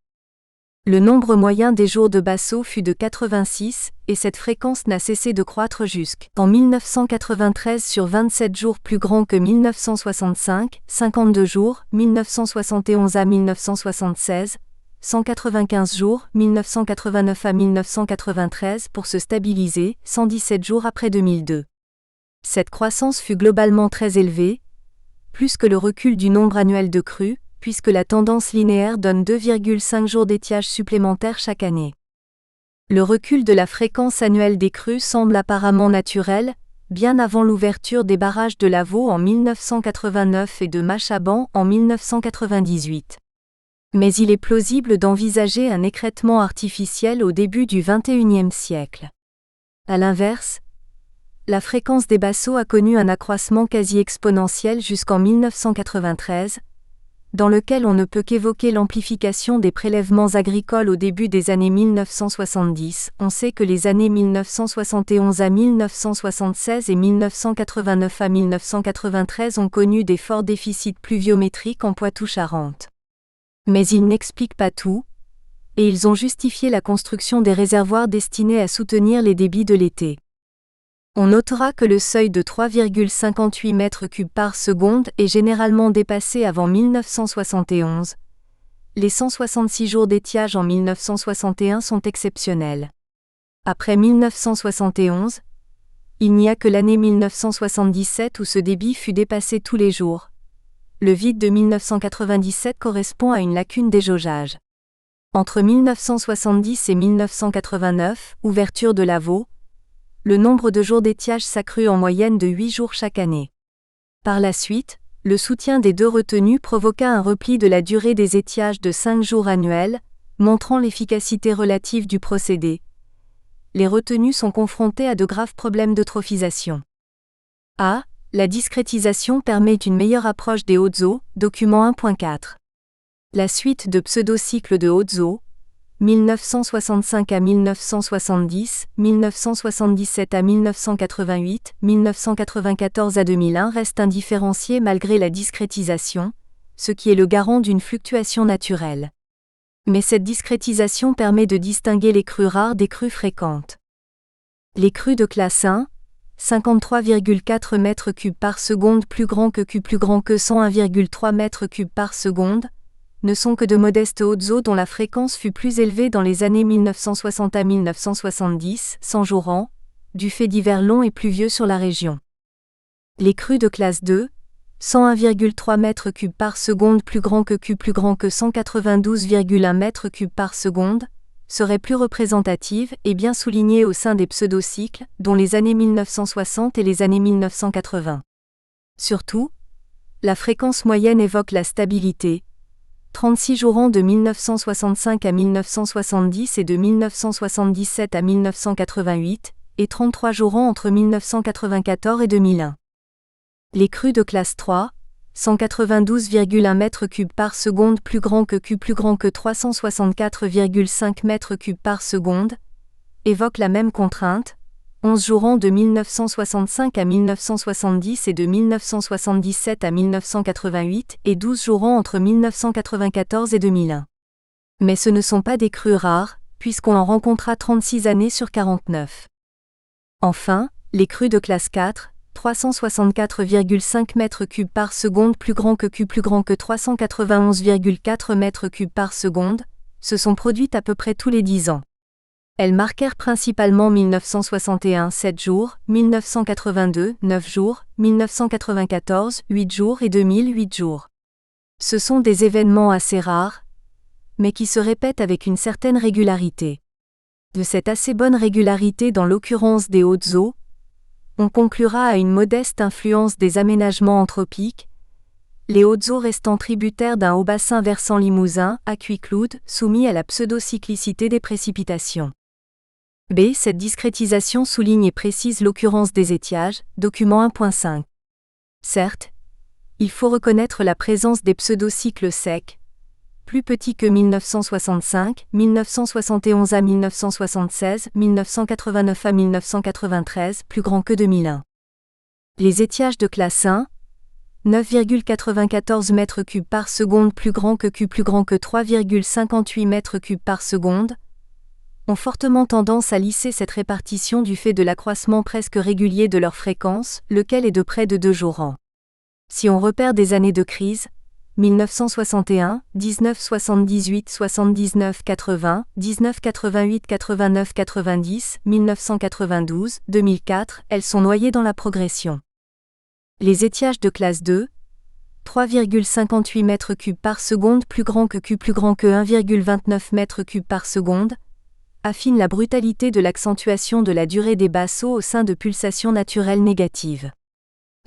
S1: Le nombre moyen des jours de basse eau fut de 86, et cette fréquence n'a cessé de croître jusqu'en 1993 sur 27 jours plus grand que 1965, 52 jours, 1971 à 1976, 195 jours, 1989 à 1993 pour se stabiliser, 117 jours après 2002. Cette croissance fut globalement très élevée, plus que le recul du nombre annuel de crues, puisque la tendance linéaire donne 2,5 jours d'étiage supplémentaires chaque année. Le recul de la fréquence annuelle des crues semble apparemment naturel, bien avant l'ouverture des barrages de Lavaux en 1989 et de Machaban en 1998. Mais il est plausible d'envisager un écrêtement artificiel au début du XXIe siècle. À l'inverse, la fréquence des basses eaux a connu un accroissement quasi exponentiel jusqu'en 1993, dans lequel on ne peut qu'évoquer l'amplification des prélèvements agricoles au début des années 1970. On sait que les années 1971 à 1976 et 1989 à 1993 ont connu des forts déficits pluviométriques en Poitou-Charentes. Mais ils n'expliquent pas tout, et ils ont justifié la construction des réservoirs destinés à soutenir les débits de l'été. On notera que le seuil de 3,58 m3 par seconde est généralement dépassé avant 1971. Les 166 jours d'étiage en 1961 sont exceptionnels. Après 1971, il n'y a que l'année 1977 où ce débit fut dépassé tous les jours. Le vide de 1997 correspond à une lacune déjaugeage. Entre 1970 et 1989, ouverture de Lavaux, le nombre de jours d'étiage s'accrut en moyenne de 8 jours chaque année. Par la suite, le soutien des deux retenues provoqua un repli de la durée des étiages de 5 jours annuels, montrant l'efficacité relative du procédé. Les retenues sont confrontées à de graves problèmes d'eutrophisation. A. La discrétisation permet une meilleure approche des hautes eaux, document 1.4. La suite de pseudocycles de hautes eaux, 1965 à 1970, 1977 à 1988, 1994 à 2001 reste indifférencié malgré la discrétisation, ce qui est le garant d'une fluctuation naturelle. Mais cette discrétisation permet de distinguer les crues rares des crues fréquentes. Les crues de classe 1, 53,4 m3 par seconde plus grand que 101,3 m3 par seconde, ne sont que de modestes hautes eaux dont la fréquence fut plus élevée dans les années 1960 à 1970, 100 jours an, du fait d'hivers longs et pluvieux sur la région. Les crues de classe 2, 101,3 m3 par seconde plus grand que 192,1 m3 par seconde, seraient plus représentatives et bien soulignées au sein des pseudocycles, dont les années 1960 et les années 1980. Surtout, la fréquence moyenne évoque la stabilité, 36 jours an de 1965 à 1970 et de 1977 à 1988, et 33 jours ans entre 1994 et 2001. Les crues de classe 3, 192,1 m3 par seconde plus grand que 364,5 m3 par seconde, évoquent la même contrainte, 11 jours ans de 1965 à 1970 et de 1977 à 1988 et 12 jours ans entre 1994 et 2001. Mais ce ne sont pas des crues rares, puisqu'on en rencontra 36 années sur 49. Enfin, les crues de classe 4, 364,5 m3 par seconde plus grand que 391,4 m3 par seconde, se sont produites à peu près tous les 10 ans. Elles marquèrent principalement 1961 7 jours, 1982 9 jours, 1994 8 jours et 2000 8 jours. Ce sont des événements assez rares, mais qui se répètent avec une certaine régularité. De cette assez bonne régularité dans l'occurrence des hautes eaux, on conclura à une modeste influence des aménagements anthropiques, les hautes eaux restant tributaires d'un haut bassin versant limousin, aquicloud, soumis à la pseudo-cyclicité des précipitations. B. Cette discrétisation souligne et précise l'occurrence des étiages, document 1.5. Certes, il faut reconnaître la présence des pseudocycles secs, plus petits que 1965, 1971 à 1976, 1989 à 1993, plus grands que 2001. Les étiages de classe 1, 9,94 m3 par seconde plus grand que 3,58 m3 par seconde, ont fortement tendance à lisser cette répartition du fait de l'accroissement presque régulier de leur fréquence, lequel est de près de 2 jours an. Si on repère des années de crise, 1961, 1978, 79, 80, 19, 88, 89, 90, 1992, 2004, elles sont noyées dans la progression. Les étiages de classe 2, 3,58 m3 par seconde plus grand que 1,29 m3 par seconde, affinent la brutalité de l'accentuation de la durée des basses eaux au sein de pulsations naturelles négatives.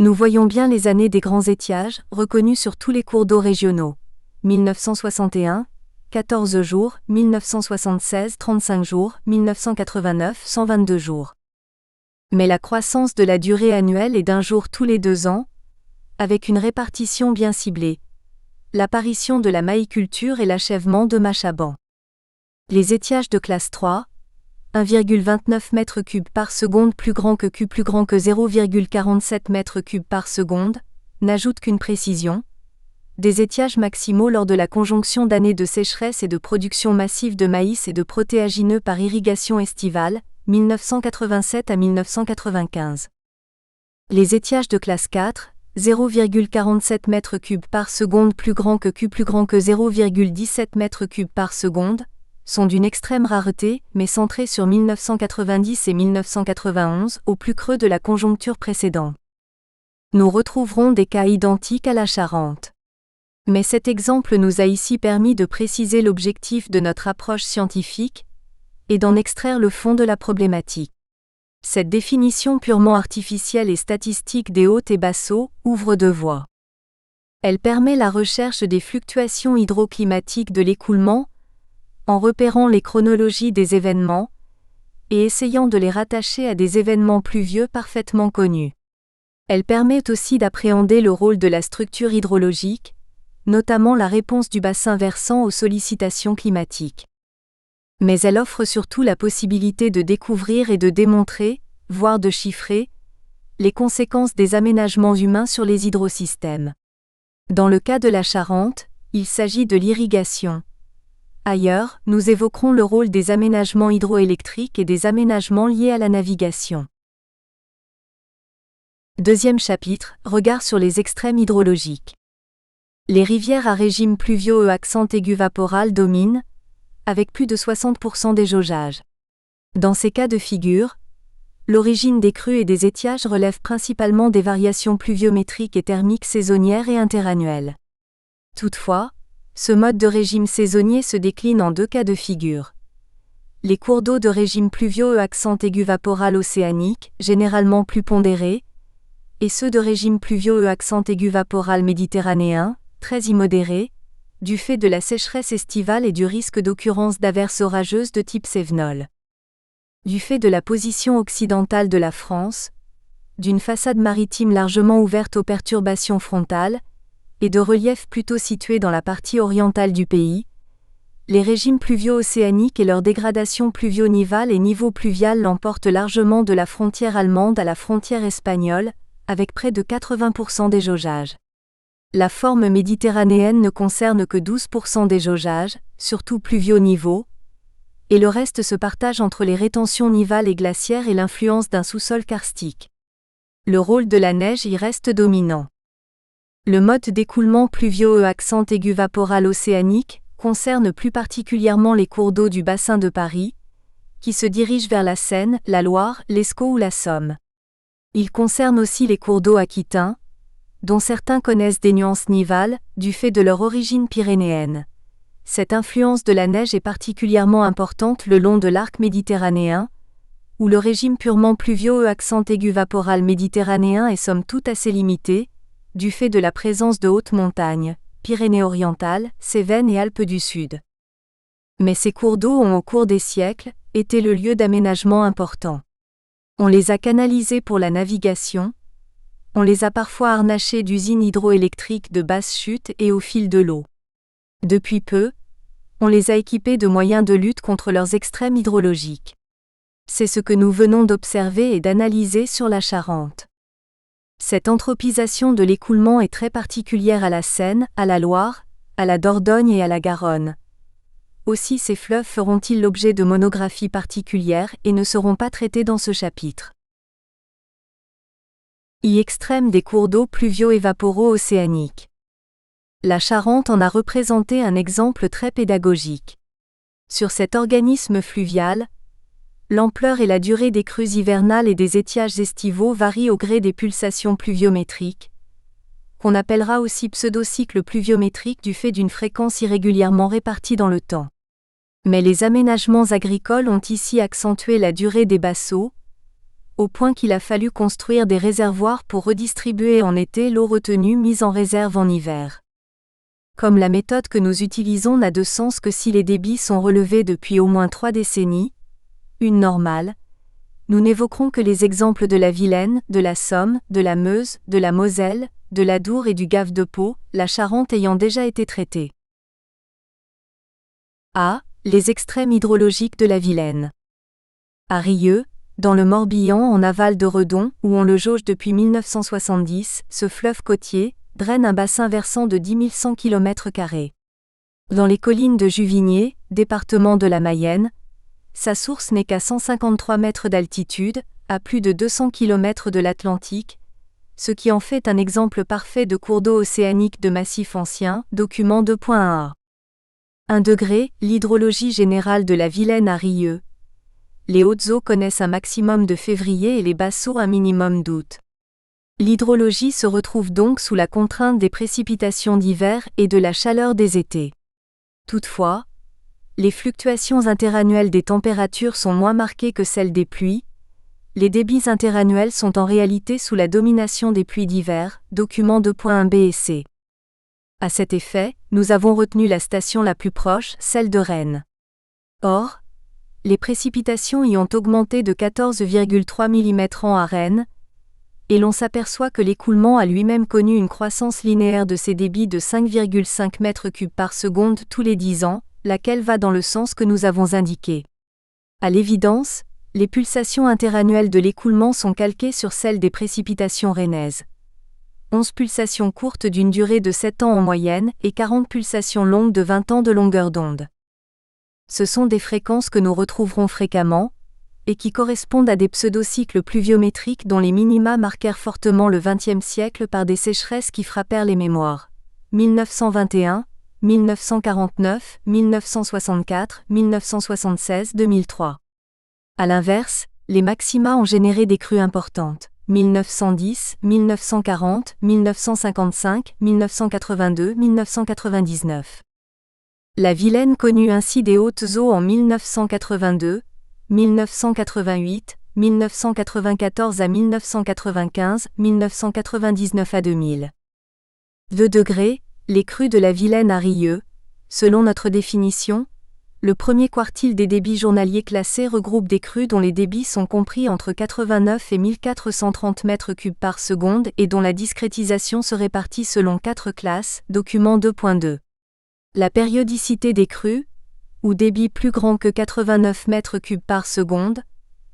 S1: Nous voyons bien les années des grands étiages, reconnus sur tous les cours d'eau régionaux. 1961, 14 jours, 1976, 35 jours, 1989, 122 jours. Mais la croissance de la durée annuelle est d'1 jour tous les 2 ans, avec une répartition bien ciblée. L'apparition de la maïculture et l'achèvement de Machaban. Les étiages de classe 3, 1,29 m3 par seconde plus grand que 0,47 m3 par seconde, n'ajoutent qu'une précision. Des étiages maximaux lors de la conjonction d'années de sécheresse et de production massive de maïs et de protéagineux par irrigation estivale, 1987 à 1995. Les étiages de classe 4, 0,47 m3 par seconde plus grand que 0,17 m3 par seconde, sont d'une extrême rareté, mais centrés sur 1990 et 1991, au plus creux de la conjoncture précédente. Nous retrouverons des cas identiques à la Charente. Mais cet exemple nous a ici permis de préciser l'objectif de notre approche scientifique et d'en extraire le fond de la problématique. Cette définition purement artificielle et statistique des hautes et basses eaux ouvre 2 voies. Elle permet la recherche des fluctuations hydroclimatiques de l'écoulement, en repérant les chronologies des événements, et essayant de les rattacher à des événements pluvieux parfaitement connus. Elle permet aussi d'appréhender le rôle de la structure hydrologique, notamment la réponse du bassin versant aux sollicitations climatiques. Mais elle offre surtout la possibilité de découvrir et de démontrer, voire de chiffrer, les conséquences des aménagements humains sur les hydrosystèmes. Dans le cas de la Charente, il s'agit de l'irrigation. Ailleurs, nous évoquerons le rôle des aménagements hydroélectriques et des aménagements liés à la navigation. Deuxième chapitre, regard sur les extrêmes hydrologiques. Les rivières à régime pluvio accent aigu vaporal dominent, avec plus de 60% des jaugeages. Dans ces cas de figure, l'origine des crues et des étiages relève principalement des variations pluviométriques et thermiques saisonnières et interannuelles. Toutefois, ce mode de régime saisonnier se décline en 2 cas de figure. Les cours d'eau de régime pluvio accent aigu vaporal océanique, généralement plus pondérés, et ceux de régime pluvio accent aigu vaporal méditerranéen, très immodérés, du fait de la sécheresse estivale et du risque d'occurrence d'averses orageuses de type cévenol. Du fait de la position occidentale de la France, d'une façade maritime largement ouverte aux perturbations frontales, et de relief plutôt situé dans la partie orientale du pays, les régimes pluvio-océaniques et leur dégradation pluvio-nivale et nivo-pluvial l'emportent largement de la frontière allemande à la frontière espagnole, avec près de 80% des jaugeages. La forme méditerranéenne ne concerne que 12% des jaugeages, surtout pluvio-niveau, et le reste se partage entre les rétentions nivales et glaciaires et l'influence d'un sous-sol karstique. Le rôle de la neige y reste dominant. Le mode d'écoulement pluvio-accent-aigu-vaporal océanique concerne plus particulièrement les cours d'eau du bassin de Paris, qui se dirigent vers la Seine, la Loire, l'Escaut ou la Somme. Il concerne aussi les cours d'eau aquitains, dont certains connaissent des nuances nivales, du fait de leur origine pyrénéenne. Cette influence de la neige est particulièrement importante le long de l'arc méditerranéen, où le régime purement pluvio-accent-aigu-vaporal méditerranéen est somme toute assez limité, du fait de la présence de hautes montagnes, Pyrénées-Orientales, Cévennes et Alpes du Sud. Mais ces cours d'eau ont au cours des siècles été le lieu d'aménagements importants. On les a canalisés pour la navigation, on les a parfois harnachés d'usines hydroélectriques de basse chute et au fil de l'eau. Depuis peu, on les a équipés de moyens de lutte contre leurs extrêmes hydrologiques. C'est ce que nous venons d'observer et d'analyser sur la Charente. Cette anthropisation de l'écoulement est très particulière à la Seine, à la Loire, à la Dordogne et à la Garonne. Aussi ces fleuves feront-ils l'objet de monographies particulières et ne seront pas traités dans ce chapitre. Extrême des cours d'eau pluvio-évaporo-océaniques. La Charente en a représenté un exemple très pédagogique. Sur cet organisme fluvial, l'ampleur et la durée des crues hivernales et des étiages estivaux varient au gré des pulsations pluviométriques, qu'on appellera aussi pseudocycle pluviométrique du fait d'une fréquence irrégulièrement répartie dans le temps. Mais les aménagements agricoles ont ici accentué la durée des bassaux, au point qu'il a fallu construire des réservoirs pour redistribuer en été l'eau retenue mise en réserve en hiver. Comme la méthode que nous utilisons n'a de sens que si les débits sont relevés depuis au moins 3 décennies, une normale, nous n'évoquerons que les exemples de la Vilaine, de la Somme, de la Meuse, de la Moselle, de l'Adour et du Gave de Pau, la Charente ayant déjà été traitée. A. Les extrêmes hydrologiques de la Vilaine. À Rieux, dans le Morbihan en aval de Redon, où on le jauge depuis 1970, ce fleuve côtier draine un bassin versant de 10 100 km². Dans les collines de Juvigné, département de la Mayenne, sa source n'est qu'à 153 mètres d'altitude, à plus de 200 km de l'Atlantique, ce qui en fait un exemple parfait de cours d'eau océanique de massif ancien, document 2.1a. 1 degré, l'hydrologie générale de la Vilaine à Rieux. Les hautes eaux connaissent un maximum de février et les basses eaux un minimum d'août. L'hydrologie se retrouve donc sous la contrainte des précipitations d'hiver et de la chaleur des étés. Toutefois, les fluctuations interannuelles des températures sont moins marquées que celles des pluies. Les débits interannuels sont en réalité sous la domination des pluies d'hiver, documents 2.1b et c. À cet effet, nous avons retenu la station la plus proche, celle de Rennes. Or, les précipitations y ont augmenté de 14,3 mm an à Rennes, et l'on s'aperçoit que l'écoulement a lui-même connu une croissance linéaire de ses débits de 5,5 m3 par seconde tous les 10 ans, laquelle va dans le sens que nous avons indiqué. À l'évidence, les pulsations interannuelles de l'écoulement sont calquées sur celles des précipitations rennaises. 11 pulsations courtes d'une durée de 7 ans en moyenne et 40 pulsations longues de 20 ans de longueur d'onde. Ce sont des fréquences que nous retrouverons fréquemment, et qui correspondent à des pseudocycles pluviométriques dont les minima marquèrent fortement le XXe siècle par des sécheresses qui frappèrent les mémoires. 1921, 1949, 1964, 1976, 2003. À l'inverse, les maxima ont généré des crues importantes. 1910, 1940, 1955, 1982, 1999. La Vilaine connut ainsi des hautes eaux en 1982, 1988, 1994 à 1995, 1999 à 2000. 2 degrés, les crues de la Vilaine à Rieux, selon notre définition, Le premier quartile des débits journaliers classés regroupe des crues dont les débits sont compris entre 89 et 1430 m3 par seconde et dont la discrétisation se répartit selon 4 classes, document 2.2. La périodicité des crues, ou débit plus grand que 89 m3 par seconde,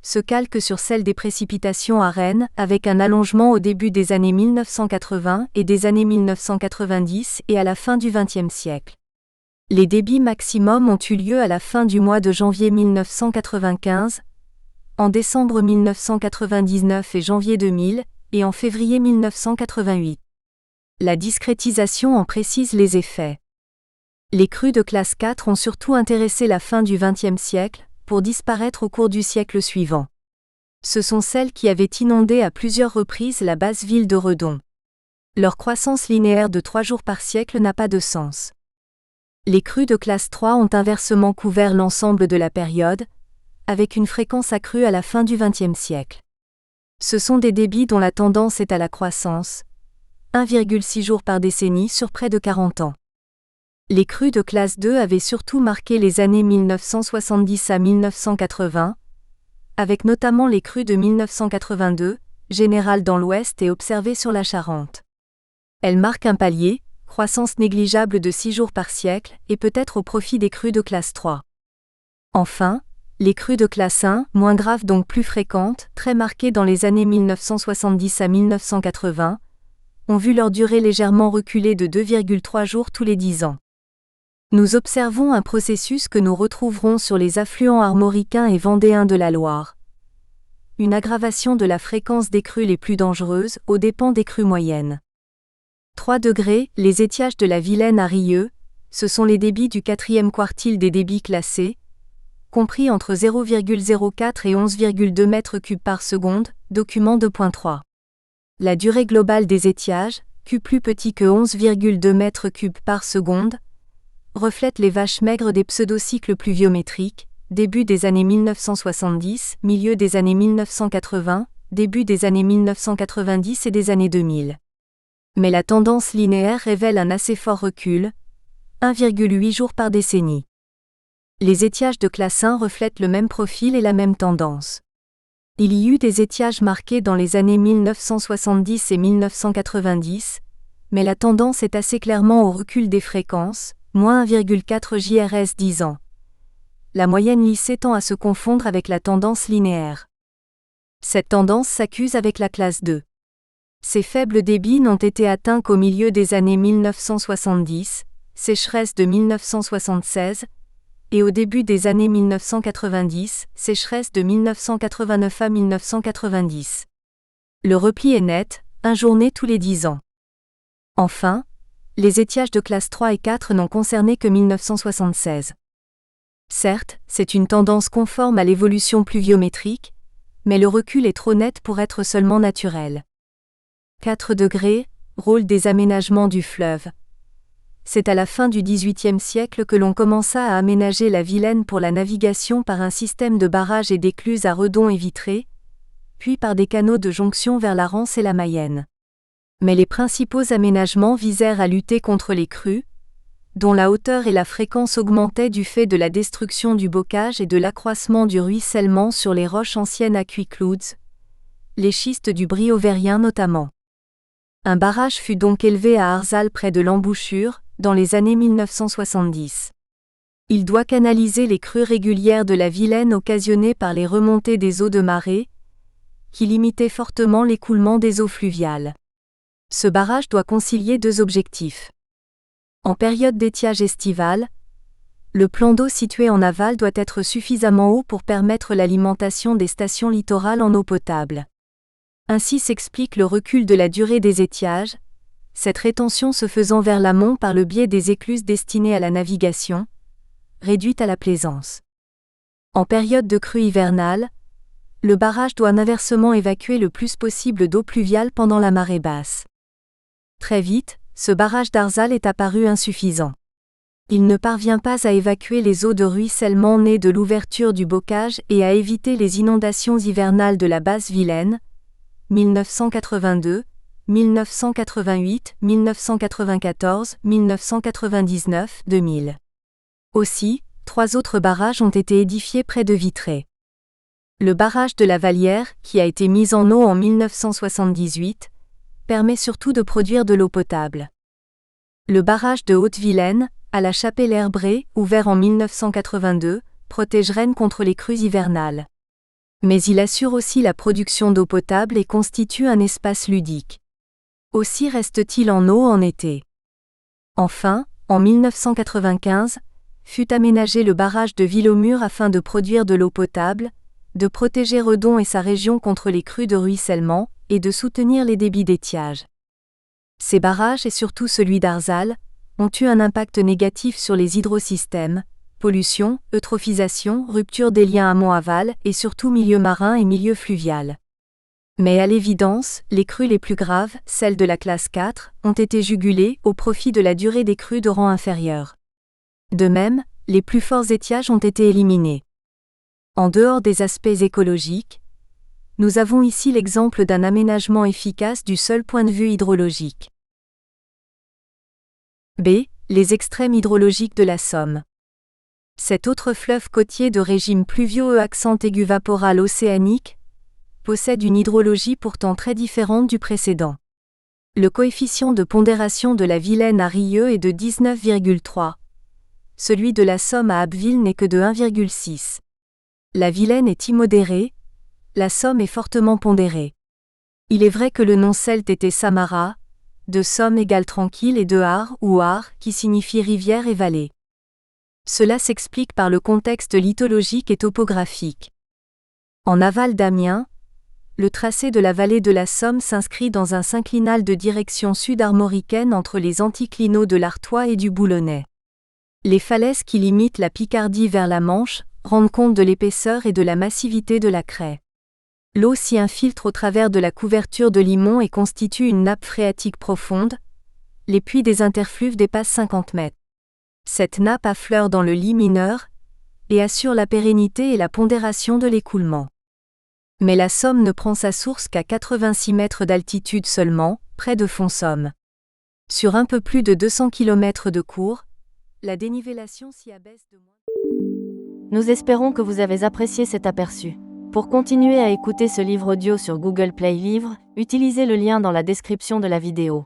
S1: se calque sur celle des précipitations à Rennes, avec un allongement au début des années 1980 et des années 1990 et à la fin du XXe siècle. Les débits maximums ont eu lieu à la fin du mois de janvier 1995, en décembre 1999 et janvier 2000, et en février 1988. La discrétisation en précise les effets. Les crues de classe 4 ont surtout intéressé la fin du XXe siècle, pour disparaître au cours du siècle suivant. Ce sont celles qui avaient inondé à plusieurs reprises la basse ville de Redon. Leur croissance linéaire de 3 jours par siècle n'a pas de sens. Les crues de classe 3 ont inversement couvert l'ensemble de la période, avec une fréquence accrue à la fin du XXe siècle. Ce sont des débits dont la tendance est à la croissance, 1,6 jours par décennie sur près de 40 ans. Les crues de classe 2 avaient surtout marqué les années 1970 à 1980, avec notamment les crues de 1982, générales dans l'Ouest et observées sur la Charente. Elles marquent un palier, croissance négligeable de 6 jours par siècle, et peut-être au profit des crues de classe 3. Enfin, les crues de classe 1, moins graves donc plus fréquentes, très marquées dans les années 1970 à 1980, ont vu leur durée légèrement reculer de 2,3 jours tous les 10 ans. Nous observons un processus que nous retrouverons sur les affluents armoricains et vendéens de la Loire. Une aggravation de la fréquence des crues les plus dangereuses aux dépens des crues moyennes. 3 degrés, les étiages de la Vilaine à Rieux, ce sont les débits du 4e quartile des débits classés, compris entre 0,04 et 11,2 m3 par seconde, document 2.3. La durée globale des étiages, Q plus petit que 11,2 m3 par seconde, reflète les vaches maigres des pseudocycles pluviométriques, début des années 1970, milieu des années 1980, début des années 1990 et des années 2000. Mais la tendance linéaire révèle un assez fort recul, 1,8 jours par décennie. Les étiages de classe 1 reflètent le même profil et la même tendance. Il y eut des étiages marqués dans les années 1970 et 1990, mais la tendance est assez clairement au recul des fréquences, moins 1,4 JRS 10 ans. La moyenne lissée tend à se confondre avec la tendance linéaire. Cette tendance s'accuse avec la classe 2. Ces faibles débits n'ont été atteints qu'au milieu des années 1970, sécheresse de 1976, et au début des années 1990, sécheresse de 1989 à 1990. Le repli est net, 1 journée tous les 10 ans. Enfin, les étiages de classe 3 et 4 n'ont concerné que 1976. Certes, c'est une tendance conforme à l'évolution pluviométrique, mais le recul est trop net pour être seulement naturel. 4 degrés, rôle des aménagements du fleuve. C'est à la fin du XVIIIe siècle que l'on commença à aménager la Vilaine pour la navigation par un système de barrages et d'écluses à redons et vitrées, puis par des canaux de jonction vers la Rance et la Mayenne. Mais les principaux aménagements visèrent à lutter contre les crues, dont la hauteur et la fréquence augmentaient du fait de la destruction du bocage et de l'accroissement du ruissellement sur les roches anciennes à Cuiclouds, les schistes du Brie auvergnat notamment. Un barrage fut donc élevé à Arzal près de l'embouchure, dans les années 1970. Il doit canaliser les crues régulières de la Vilaine occasionnées par les remontées des eaux de marée, qui limitaient fortement l'écoulement des eaux fluviales. Ce barrage doit concilier 2 objectifs. En période d'étiage estivale, le plan d'eau situé en aval doit être suffisamment haut pour permettre l'alimentation des stations littorales en eau potable. Ainsi s'explique le recul de la durée des étiages, cette rétention se faisant vers l'amont par le biais des écluses destinées à la navigation, réduite à la plaisance. En période de crue hivernale, le barrage doit inversement évacuer le plus possible d'eau pluviale pendant la marée basse. Très vite, ce barrage d'Arzal est apparu insuffisant. Il ne parvient pas à évacuer les eaux de ruissellement nées de l'ouverture du bocage et à éviter les inondations hivernales de la basse Vilaine, 1982, 1988, 1994, 1999, 2000. Aussi, 3 autres barrages ont été édifiés près de Vitré. Le barrage de la Vallière, qui a été mis en eau en 1978, permet surtout de produire de l'eau potable. Le barrage de Haute-Vilaine, à la Chapelle-Herbré, ouvert en 1982, protège Rennes contre les crues hivernales. Mais il assure aussi la production d'eau potable et constitue un espace ludique. Aussi reste-t-il en eau en été. Enfin, en 1995, fut aménagé le barrage de Villaumur afin de produire de l'eau potable, de protéger Redon et sa région contre les crues de ruissellement, et de soutenir les débits d'étiage. Ces barrages et surtout celui d'Arzal, ont eu un impact négatif sur les hydrosystèmes, pollution, eutrophisation, rupture des liens amont-aval et surtout milieu marin et milieu fluvial. Mais à l'évidence, les crues les plus graves, celles de la classe 4, ont été jugulées au profit de la durée des crues de rang inférieur. De même, les plus forts étiages ont été éliminés. En dehors des aspects écologiques, nous avons ici l'exemple d'un aménagement efficace du seul point de vue hydrologique. B. Les extrêmes hydrologiques de la Somme. Cet autre fleuve côtier de régime pluvio-accent-aigu-vaporal océanique possède une hydrologie pourtant très différente du précédent. Le coefficient de pondération de la Vilaine à Rieux est de 19,3. Celui de la Somme à Abbeville n'est que de 1,6. La Vilaine est immodérée, la Somme est fortement pondérée. Il est vrai que le nom celte était Samara, de Somme égale tranquille et de Ar ou Ar qui signifie rivière et vallée. Cela s'explique par le contexte lithologique et topographique. En aval d'Amiens, le tracé de la vallée de la Somme s'inscrit dans un synclinal de direction sud-armoricaine entre les anticlinaux de l'Artois et du Boulonnais. Les falaises qui limitent la Picardie vers la Manche rendent compte de l'épaisseur et de la massivité de la craie. L'eau s'y infiltre au travers de la couverture de limon et constitue une nappe phréatique profonde. Les puits des interfluves dépassent 50 mètres. Cette nappe affleure dans le lit mineur et assure la pérennité et la pondération de l'écoulement. Mais la Somme ne prend sa source qu'à 86 mètres d'altitude seulement, près de Font-Somme. Sur un peu plus de 200 km de cours, la dénivellation s'y abaisse de moins.
S2: Nous espérons que vous avez apprécié cet aperçu. Pour continuer à écouter ce livre audio sur Google Play Livres, utilisez le lien dans la description de la vidéo.